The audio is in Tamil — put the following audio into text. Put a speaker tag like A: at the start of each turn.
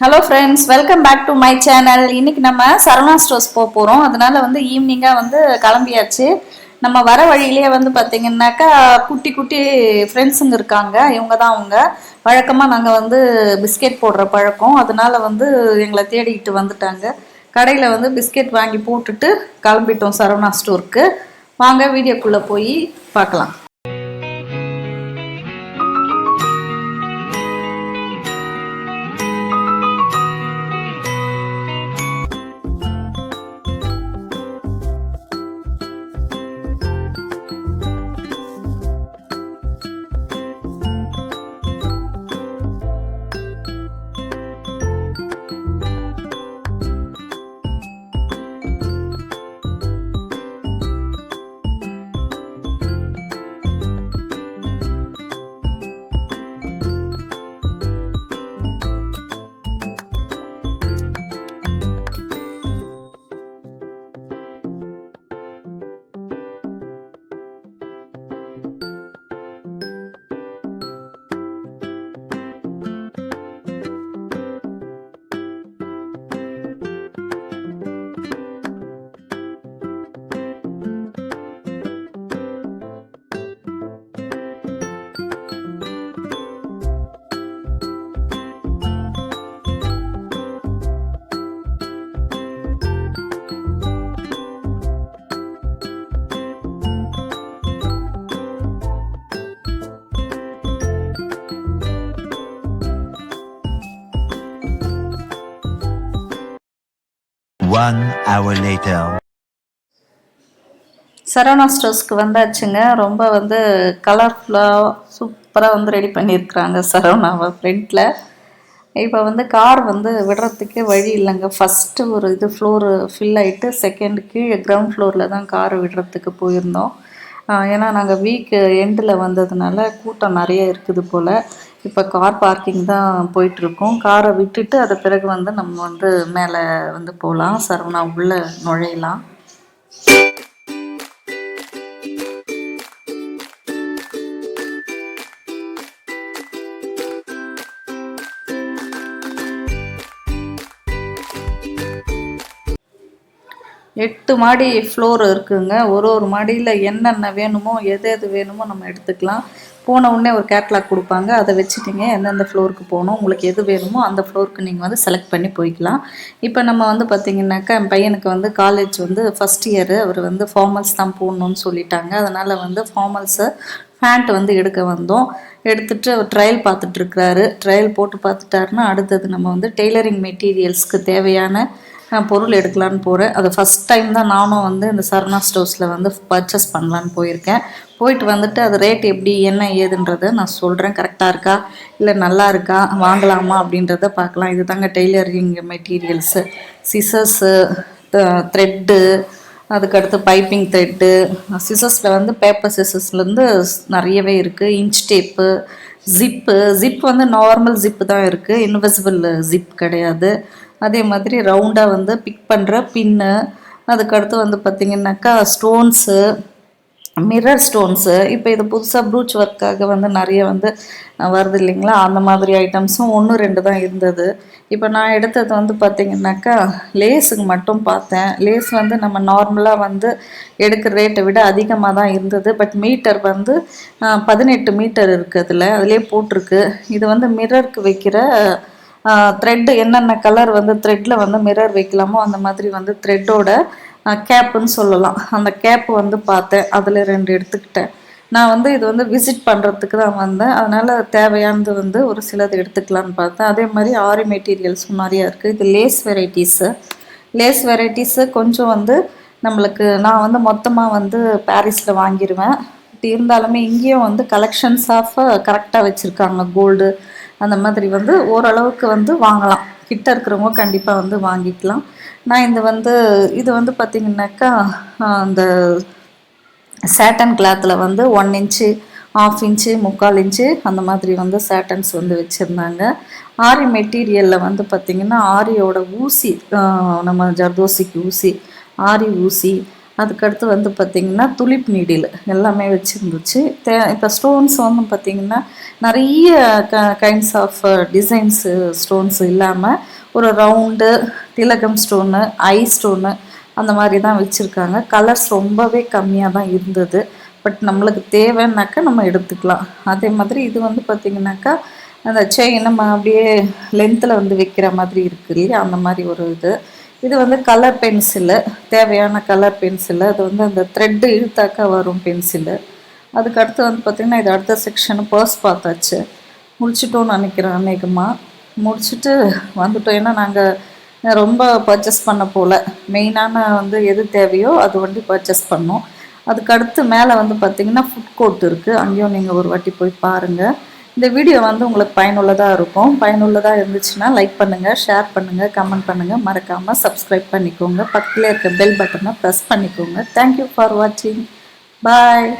A: Hello friends, welcome back to my channel. இன்னைக்கு நம்ம சரவணா ஸ்டோர்ஸ் போக போகிறோம். அதனால வந்து ஈவினிங்காக வந்து கிளம்பியாச்சு. நம்ம வர வழியிலேயே வந்து பார்த்தீங்கன்னாக்கா குட்டி குட்டி ஃப்ரெண்ட்ஸுங்க இருக்காங்க. இவங்க தான் அவங்க. வழக்கமாக நாங்கள் வந்து பிஸ்கெட் போடுற பழக்கம். அதனால வந்து எங்களை தேடிக்கிட்டு வந்துட்டாங்க. கடையில் வந்து பிஸ்கெட் வாங்கி போட்டுட்டு கிளம்பிட்டோம் சரவணா ஸ்டோருக்கு. வாங்க வீடியோக்குள்ளே போய் பார்க்கலாம்.
B: One hour later.
A: சரவணா ஸ்டோர்ஸ்க்கு வந்தாச்சுங்க. ரொம்ப வந்து கலர்ஃபுல்லாக சூப்பராக வந்து ரெடி பண்ணியிருக்கிறாங்க சரவணாவை ஃப்ரண்ட்டில். இப்போ வந்து கார் வந்து விடுறதுக்கே வழி இல்லைங்க. ஃபஸ்ட்டு ஒரு இது ஃப்ளோரு ஃபில் ஆகிட்டு செகண்ட் கீழே கிரவுண்ட் ஃப்ளோரில் தான் காரை விடுறதுக்கு போயிருந்தோம். ஏன்னா நாங்கள் வீக் எண்டில் வந்ததுனால கூட்டம் நிறைய இருக்குது போல். இப்போ கார் பார்க்கிங் தான் போயிட்டுருக்கோம். காரை விட்டுட்டு அதை பிறகு வந்து நம்ம வந்து மேலே வந்து போகலாம், சரவணா உள்ளே நுழையலாம். எட்டு மாடி ஃப்ளோர் இருக்குங்க. ஒரு மாடியில் என்னென்ன வேணுமோ எது எது வேணுமோ நம்ம எடுத்துக்கலாம். போன உடனே ஒரு கேட்லாக் கொடுப்பாங்க. அதை வச்சுட்டிங்க எந்தெந்த ஃப்ளோருக்கு போகணும், உங்களுக்கு எது வேணுமோ அந்த ஃப்ளோருக்கு நீங்கள் வந்து செலக்ட் பண்ணி போய்க்கலாம். இப்போ நம்ம வந்து பார்த்திங்கனாக்கா என் பையனுக்கு வந்து காலேஜ் வந்து ஃபஸ்ட் இயரு. அவர் வந்து ஃபார்மல்ஸ் தான் போடணுன்னு சொல்லிட்டாங்க. அதனால் வந்து ஃபார்மல்ஸை பேண்ட் வந்து எடுக்க வந்தோம். எடுத்துகிட்டு அவர் ட்ரையல் பார்த்துட்ருக்கிறாரு. ட்ரையல் போட்டு பார்த்துட்டாருன்னா அடுத்தது நம்ம வந்து டெய்லரிங் மெட்டீரியல்ஸ்க்கு தேவையான பொருள் எடுக்கலான்னு போகிறேன். அது ஃபஸ்ட் டைம் தான் நானும் வந்து இந்த சரவணா ஸ்டோர்ஸில் வந்து பர்ச்சேஸ் பண்ணலான்னு போயிருக்கேன். போயிட்டு வந்துட்டு அது ரேட் எப்படி என்ன ஏதுன்றதை நான் சொல்கிறேன். கரெக்டாக இருக்கா இல்லை நல்லா இருக்கா வாங்கலாமா அப்படின்றத பார்க்கலாம். இது தாங்க டெய்லரிங் மெட்டீரியல்ஸு, சிசர்ஸு, த்ரெட்டு, அதுக்கடுத்து பைப்பிங் த்ரெட்டு. சிசர்ஸில் வந்து பேப்பர் சிசர்ஸ்லேருந்து நிறையவே இருக்குது. இன்ச் டேப்பு, ஜிப்பு வந்து நார்மல் ஜிப்பு தான் இருக்குது, இன்விசிபிள் ஜிப் கிடையாது. அதே மாதிரி ரவுண்டாக வந்து பிக் பண்ணுற பின்னு, அதுக்கடுத்து வந்து பார்த்திங்கனாக்கா ஸ்டோன்ஸு, மிரர் ஸ்டோன்ஸு. இப்போ இது புதுசாக ப்ரூச் ஒர்க்காக வந்து நிறைய வந்து வருது இல்லைங்களா, அந்த மாதிரி ஐட்டம்ஸும் 1-2 தான் இருந்தது. இப்போ நான் எடுத்தது வந்து பார்த்திங்கனாக்கா லேஸுக்கு மட்டும் பார்த்தேன். லேஸ் வந்து நம்ம நார்மலாக வந்து எடுக்கிற ரேட்டை விட அதிகமாக தான் இருந்தது. பட் மீட்டர் வந்து 18 மீட்டர் இருக்குது, அதிலே போட்டிருக்கு. இது வந்து மிரருக்கு வைக்கிற த்ரெட்டு, என்னென்ன கலர் வந்து த்ரெட்டில் வந்து மிரர் வைக்கலாமோ அந்த மாதிரி வந்து த்ரெட்டோட கேப்புன்னு சொல்லலாம். அந்த கேப்பு வந்து பார்த்தேன், அதில் 2 எடுத்துக்கிட்டேன். நான் வந்து இது வந்து விசிட் பண்ணுறதுக்கு தான் வந்தேன். அதனால் தேவையானது வந்து ஒரு சிலது எடுத்துக்கலான்னு பார்த்தேன். அதே மாதிரி ஆரி மெட்டீரியல்ஸும் நிறையா இருக்குது. இது லேஸ் வெரைட்டிஸு கொஞ்சம் வந்து நம்மளுக்கு நான் வந்து மொத்தமாக வந்து பாரிஸில் வாங்கிடுவேன். இருந்தாலுமே இங்கேயும் வந்து கலெக்ஷன்ஸ் ஆஃப் கரெக்டாக வச்சுருக்காங்க. கோல்டு அந்த மாதிரி வந்து ஓரளவுக்கு வந்து வாங்கலாம். கிட்ட இருக்கிறவங்க கண்டிப்பாக வந்து வாங்கிக்கலாம். நான் இது வந்து பார்த்திங்கனாக்கா அந்த சேட்டன் கிளாத்தில் வந்து 1 இன்ச்சு, 1/2 இன்ச்சு, 3/4 இன்ச்சு அந்த மாதிரி வந்து சேட்டன்ஸ் வந்து வச்சுருந்தாங்க. ஆரி மெட்டீரியலில் வந்து பார்த்திங்கன்னா ஆரியோட ஊசி, நம்ம ஜர்தோசிக்கு ஊசி, ஆரி ஊசி, அதுக்கடுத்து வந்து பார்த்திங்கன்னா துலிப் நீடில் எல்லாமே வச்சுருந்துச்சு. இப்போ ஸ்டோன்ஸ் வந்து பார்த்திங்கன்னா நிறைய கைண்ட்ஸ் ஆஃப் டிசைன்ஸு ஸ்டோன்ஸ் இல்லாமல் ஒரு ரவுண்டு திலகம் ஸ்டோனு, ஐ ஸ்டோனு அந்த மாதிரி தான் வச்சுருக்காங்க. கலர்ஸ் ரொம்பவே கம்மியாக தான் இருந்தது. பட் நம்மளுக்கு தேவைன்னாக்கா நம்ம எடுத்துக்கலாம். அதே மாதிரி இது வந்து பார்த்திங்கனாக்கா அந்த செயின் நம்ம அப்படியே லென்த்தில் வந்து வைக்கிற மாதிரி இருக்குது இல்லையா, அந்த மாதிரி ஒரு இது வந்து கலர் பென்சிலு, தேவையான கலர் பென்சிலு. அது வந்து அந்த த்ரெட்டு இழுத்தாக்கா வரும் பென்சிலு. அதுக்கடுத்து வந்து பார்த்திங்கன்னா இது அடுத்த செக்ஷனு பர்ஸ் பார்த்தாச்சு. முடிச்சிட்டோன்னு நினைக்கிறேன் அநேகமாக. முடிச்சுட்டு வந்துட்டோம். ஏன்னா நாங்கள் ரொம்ப பர்ச்சேஸ் பண்ண போல், மெயினான வந்து எது தேவையோ அது வந்து பர்ச்சேஸ் பண்ணோம். அதுக்கடுத்து மேலே வந்து பார்த்திங்கன்னா ஃபுட் கோர்ட் இருக்குது. அங்கேயும் நீங்கள் ஒரு வாட்டி போய் பாருங்கள். இந்த வீடியோ வந்து உங்களுக்கு பயனுள்ளதாக இருக்கும். பயனுள்ளதாக இருந்துச்சுன்னா லைக் பண்ணுங்கள், ஷேர் பண்ணுங்கள், கமெண்ட் பண்ணுங்கள். மறக்காமல் சப்ஸ்கிரைப் பண்ணிக்கோங்க. பக்கத்தில் இருக்க பெல் பட்டனை ப்ரெஸ் பண்ணிக்கோங்க. தேங்க்யூ ஃபார் வாட்சிங். பாய்.